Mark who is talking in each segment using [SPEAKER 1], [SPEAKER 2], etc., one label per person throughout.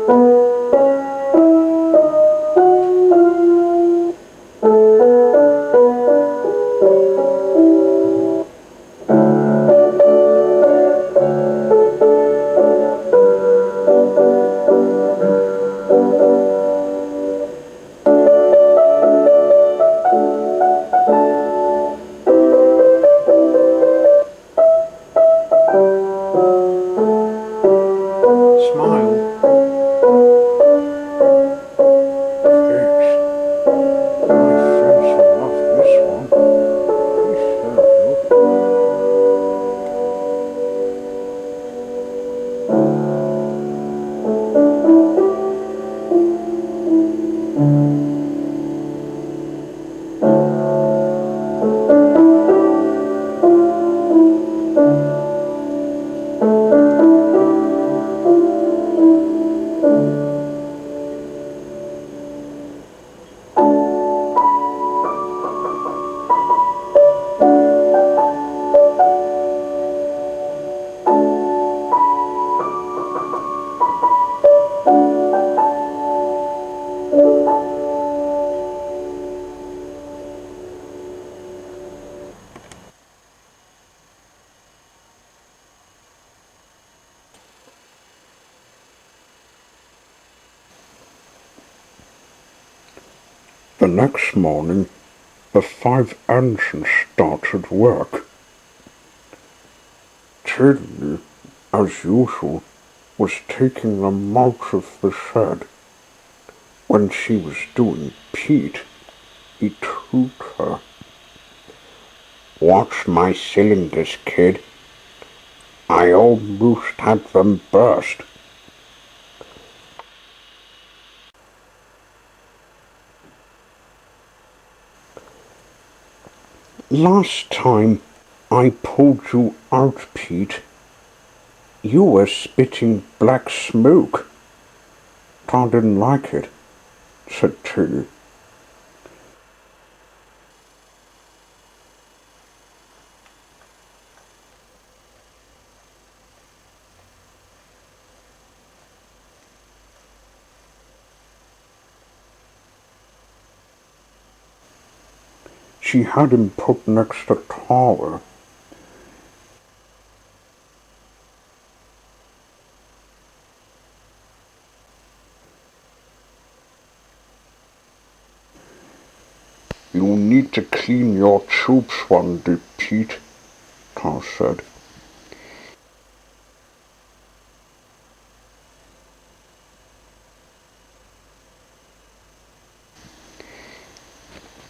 [SPEAKER 1] Smile. Face. My face will love this one. He sure will. The next morning, the 5 engines started work. Tillie, as usual, was taking them out of the shed. When she was doing Pete, he told her, "Watch my cylinders, kid. I almost had them burst." "Last time I pulled you out, Pete, you were spitting black smoke. I didn't like it," said Tillie. She had him put next to Tara. "You need to clean your tubes one day, Pete," Tara said.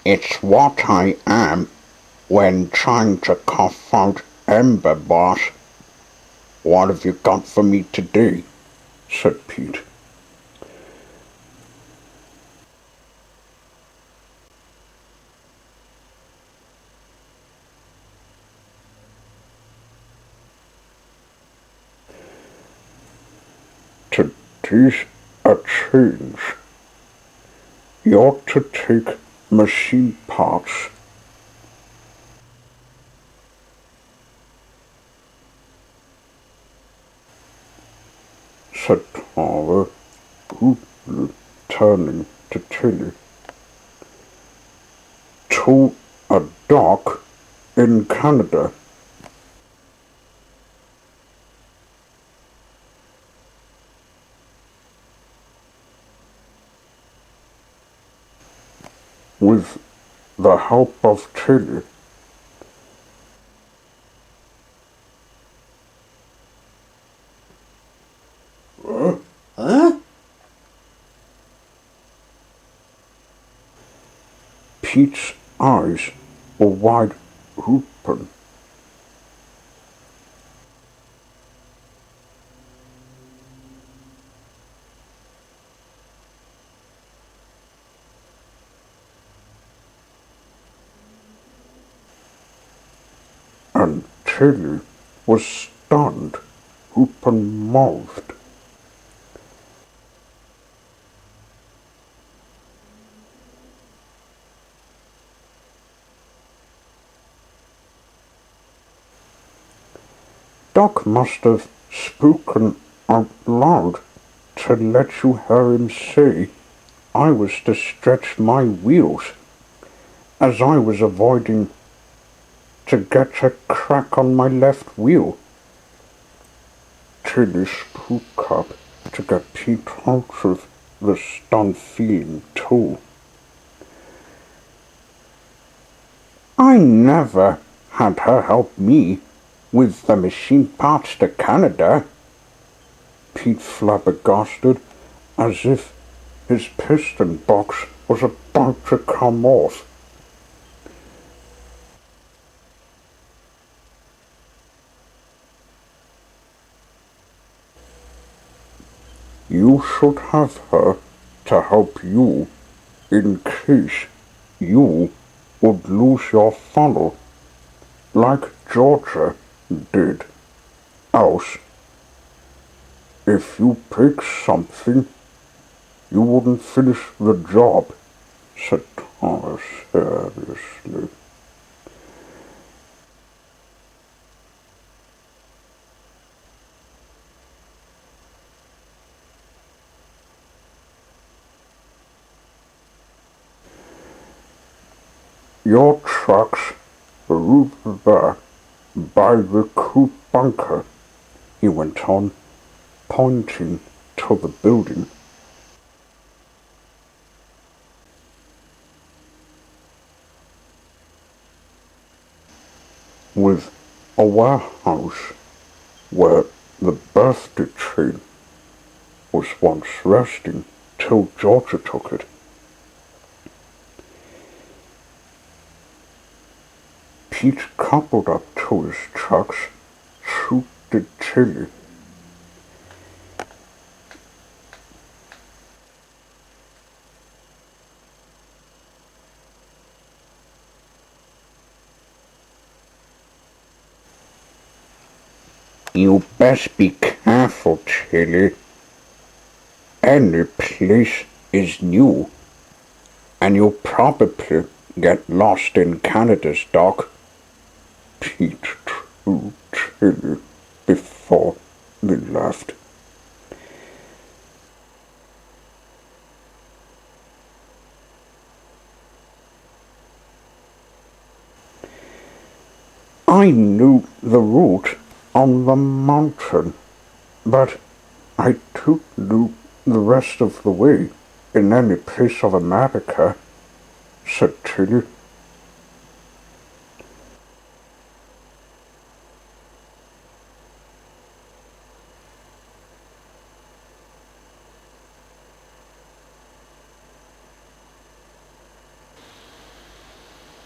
[SPEAKER 1] "It's what I am when trying to cough out Ember, boss. What have you got for me today?" said Pete. "Today's a change. You're to take machine parts," said Tara, turning to Tillie, "to a dock in Canada." With the help of Tillie,
[SPEAKER 2] Huh?
[SPEAKER 1] Pete's eyes were wide open. And Tillie was stunned, open-mouthed. Doc must have spoken out loud to let you hear him say I was to stretch my wheels as I was avoiding to get a crack on my left wheel. Tillie spoke up to get Pete out of the stunned feeling too. I never had her help me with the machine parts to Canada, Pete flabbergasted, as if his piston box was about to come off. You should have her to help you in case you would lose your funnel, like Georgia did. Else, if you pick something, you wouldn't finish the job, said Thomas seriously. Your truck's over there by the coop bunker, he went on, pointing to the building. With a warehouse where the birthday train was once resting till Georgia took it. Pete coupled up to his trucks, so did Tillie. You best be careful, Tillie. Any place is new, and you'll probably get lost in Canada's dock. Pete told Tillie before they left. I knew the route on the mountain, but I don't know the rest of the way in any place of America, said Tillie.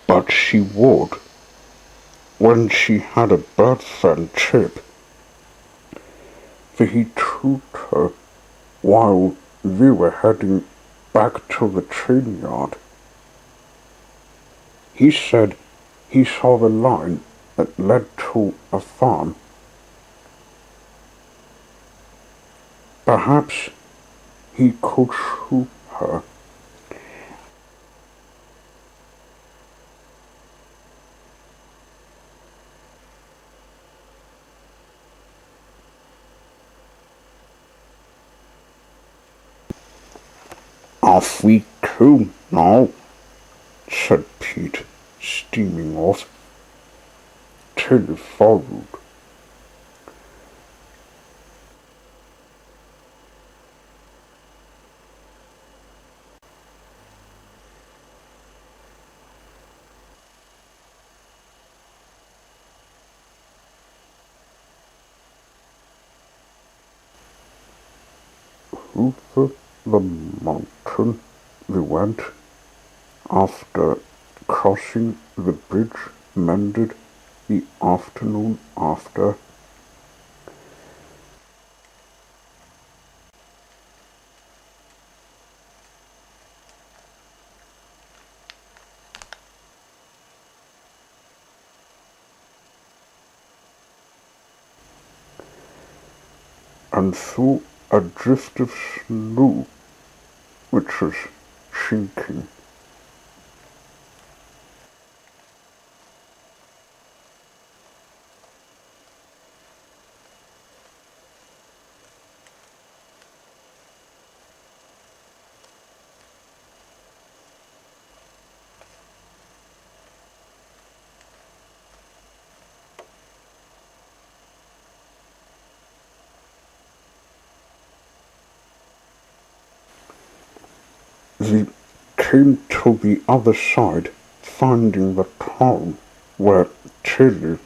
[SPEAKER 1] But she would when she had a bird friend Chip, for he told her while they were heading back to the train yard. He said he saw the line that led to a farm. Perhaps he could show her. Off we go now, said Pete, steaming off. Tillie followed. Over the mountain they went, after crossing the bridge mended the afternoon after. And through a drift of snow which was sinking. We came to the other side, finding the town where Tillie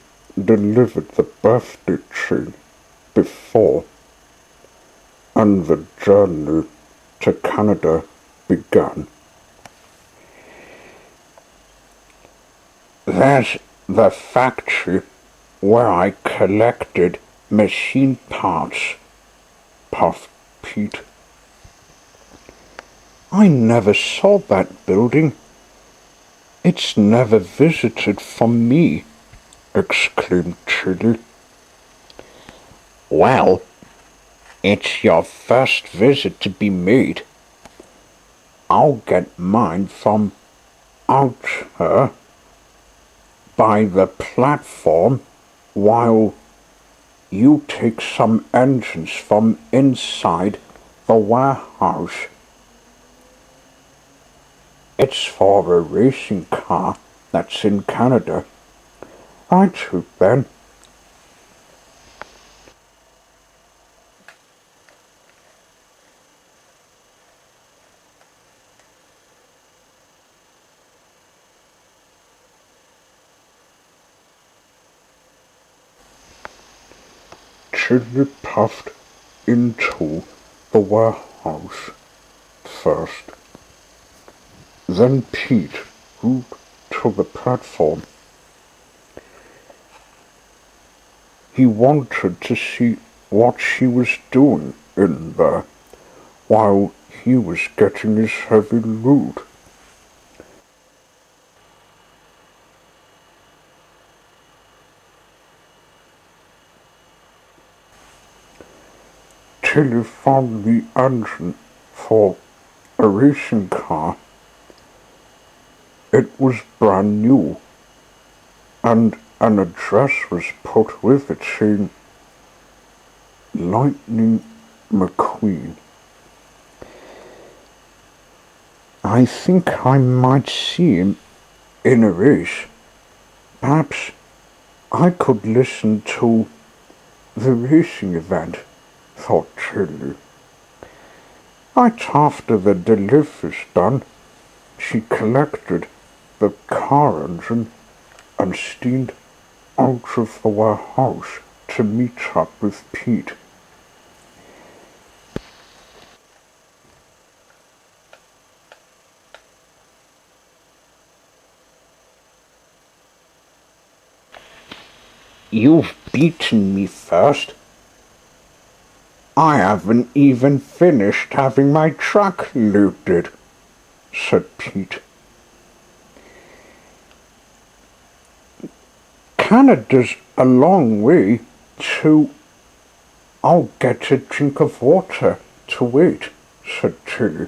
[SPEAKER 1] delivered the birthday tree before, and the journey to Canada began. There's the factory where I collected machine parts, puffed Pete. I never saw that building. It's never visited from me, exclaimed Tillie. Well, it's your first visit to be made. I'll get mine from out her by the platform while you take some engines from inside the warehouse. It's for a racing car that's in Canada. Right, then. Tillie puffed into the warehouse first. Then Pete moved to the platform. He wanted to see what she was doing in there while he was getting his heavy load. Tillie found the engine for a racing car. It was brand new, and an address was put with it saying Lightning McQueen. I think I might see him in a race. Perhaps I could listen to the racing event, thought Tillie. Right after the delivery's done, she collected the car engine and steamed out of the warehouse to meet up with Pete. You've beaten me first. I haven't even finished having my truck loaded, said Pete. Canada's a long way to... I'll get a drink of water to wait, said Tillie.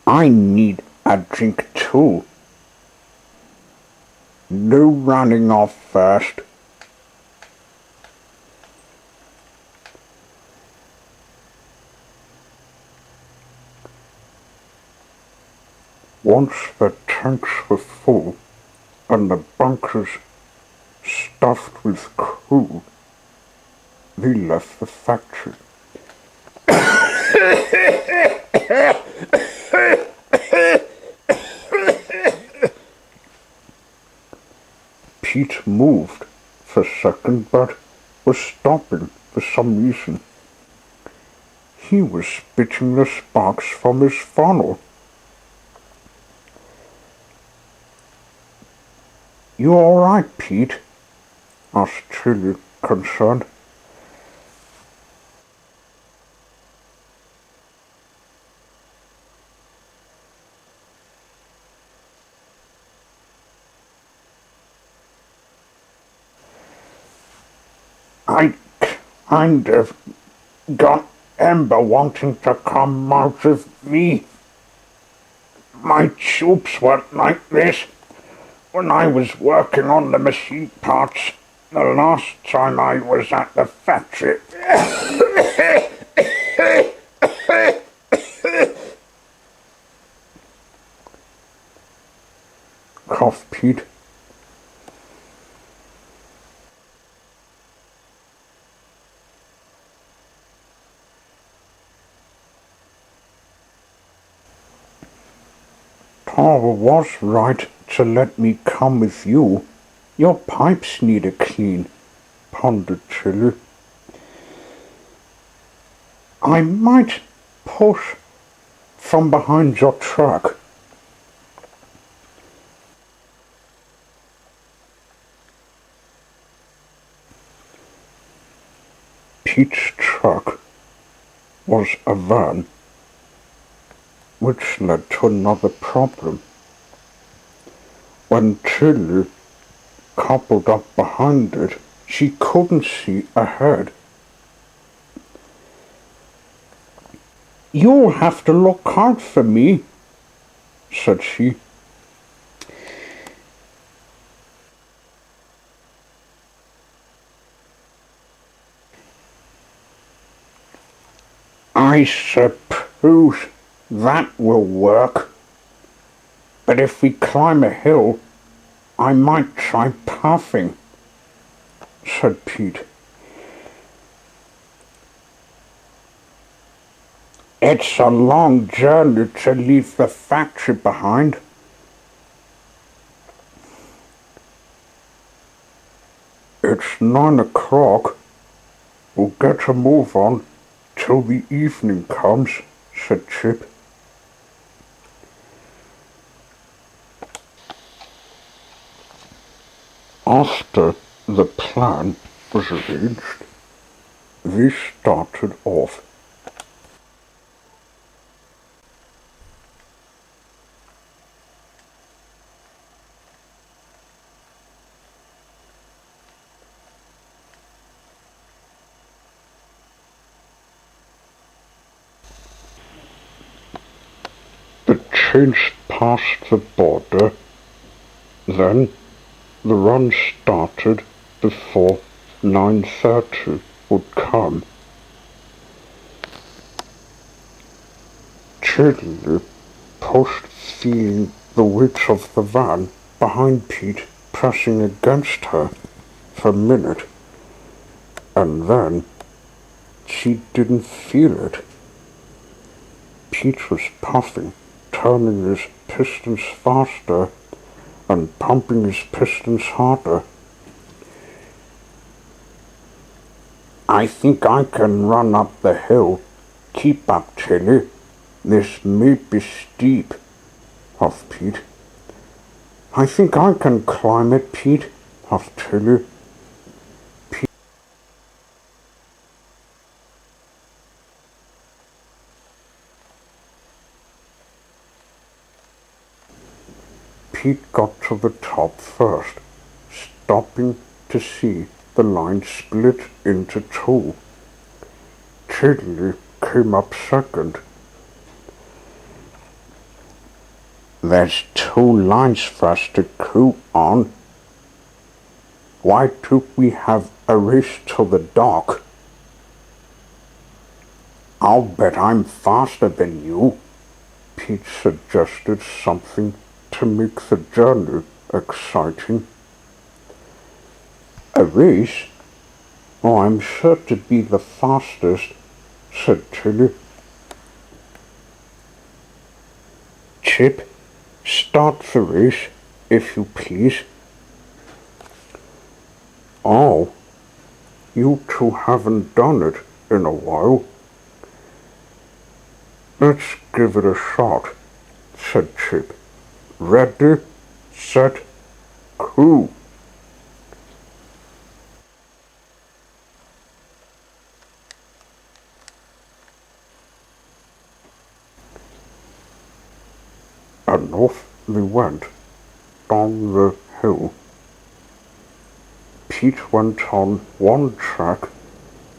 [SPEAKER 1] I need a drink too. No running off first. Once the tanks were full and the bunkers stuffed with coal, they left the factory. Pete moved for a second but was stopping for some reason. He was spitting the sparks from his funnel. You all right, Pete? Asked Tillie, concerned. I kind of got Ember wanting to come out of me. My tubes weren't like this when I was working on the machine parts the last time I was at the factory. Coughed Pete. Papa was right to let me come with you. Your pipes need a clean, pondered Tillie. I might push from behind your truck. Pete's truck was a van, which led to another problem. When Tillie coupled up behind it, she couldn't see ahead. You'll have to look out for me, said she. I suppose that will work. But if we climb a hill, I might try puffing, said Pete. It's a long journey to leave the factory behind. It's 9 o'clock. We'll get a move on till the evening comes, said Chip. After the plan was arranged, they started off. The change passed the border. Then the run started before 9:30 would come. Tillie pushed, feeling the weight of the van behind Pete pressing against her for a minute, and then she didn't feel it. Pete was puffing, turning his pistons faster and pumping his pistons harder. I think I can run up the hill. Keep up, Tillie. This may be steep, huffed Pete. I think I can climb it, Pete, huffed Tillie. Pete got to the top first, stopping to see the line split into two. Tillie came up second. There's two lines for us to go on. Why don't we have a race to the dock? I'll bet I'm faster than you. Pete suggested something to make the journey exciting. A race? Oh, I'm sure to be the fastest, said Tillie. Chip, start the race, if you please. Oh, you two haven't done it in a while. Let's give it a shot, said Chip. Ready, set, go. And off they went down the hill. Pete went on one track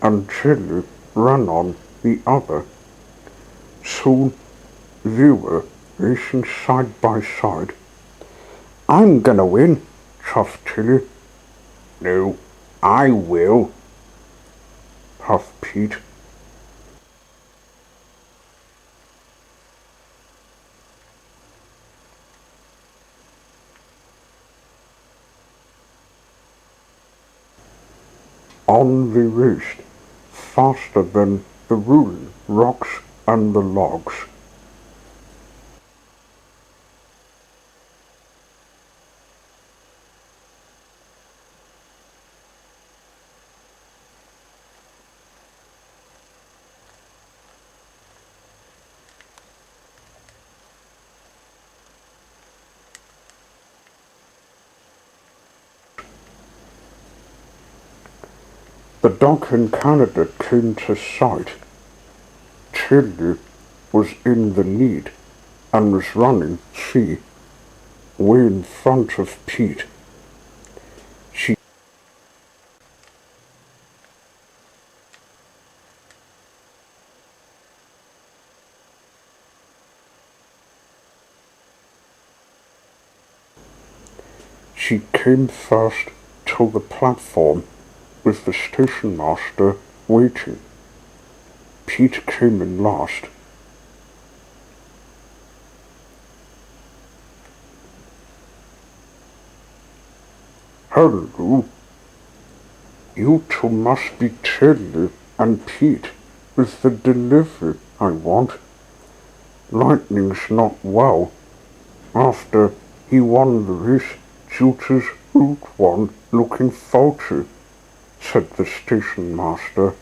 [SPEAKER 1] and Tillie ran on the other. Soon they were racing side by side. I'm gonna win, huffed Tillie. No, I will, huffed Pete. On they raced, faster than the rolling rocks and the logs. The dock in Canada came to sight. Tillie was in the lead and was running, way in front of Pete. She She came first to the platform with the station master waiting. Pete came in last. Hello, you two must be Tillie and Pete with the delivery I want. Lightning's not well. After he won the race due to his Route 1 looking faulty, said the station master.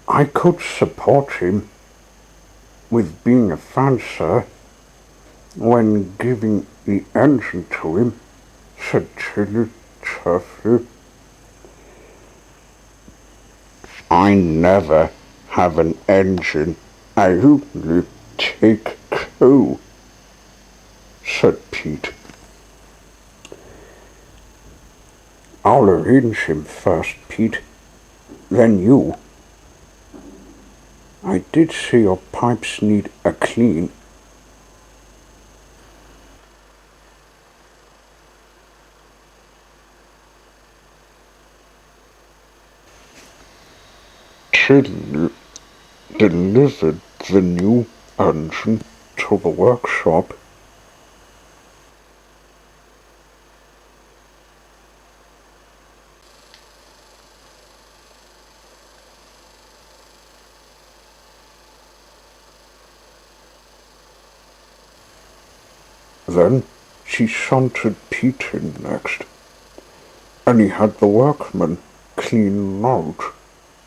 [SPEAKER 1] I could support him with being a fan, sir, when giving the engine to him, said Tillie cheerfully. I never have an engine. I only take coal, said Pete. I'll arrange him first, Pete, then you. I did say your pipes need a clean. Tillie delivered the new engine to the workshop. Then she shunted Pete in next, and he had the workman clean out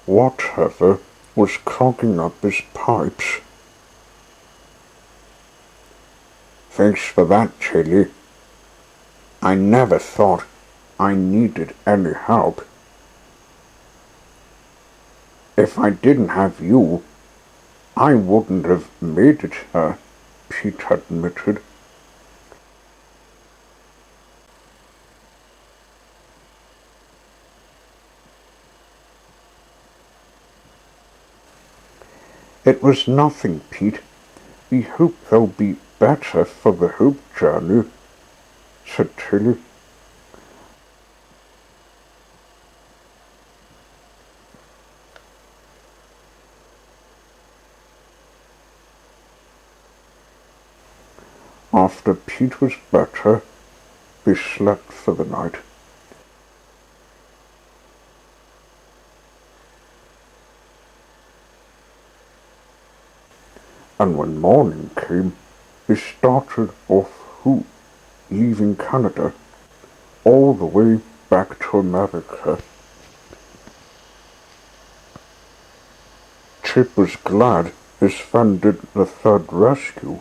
[SPEAKER 1] whatever was clogging up his pipes. Thanks for that, Tillie. I never thought I needed any help. If I didn't have you, I wouldn't have made it here, Pete admitted. It was nothing, Pete. We hope they'll be better for the Hope journey, said Tillie. After Pete was better, they slept for the night. And when morning came, they started off Hoop, leaving Canada, all the way back to America. Chip was glad his friend did the third rescue.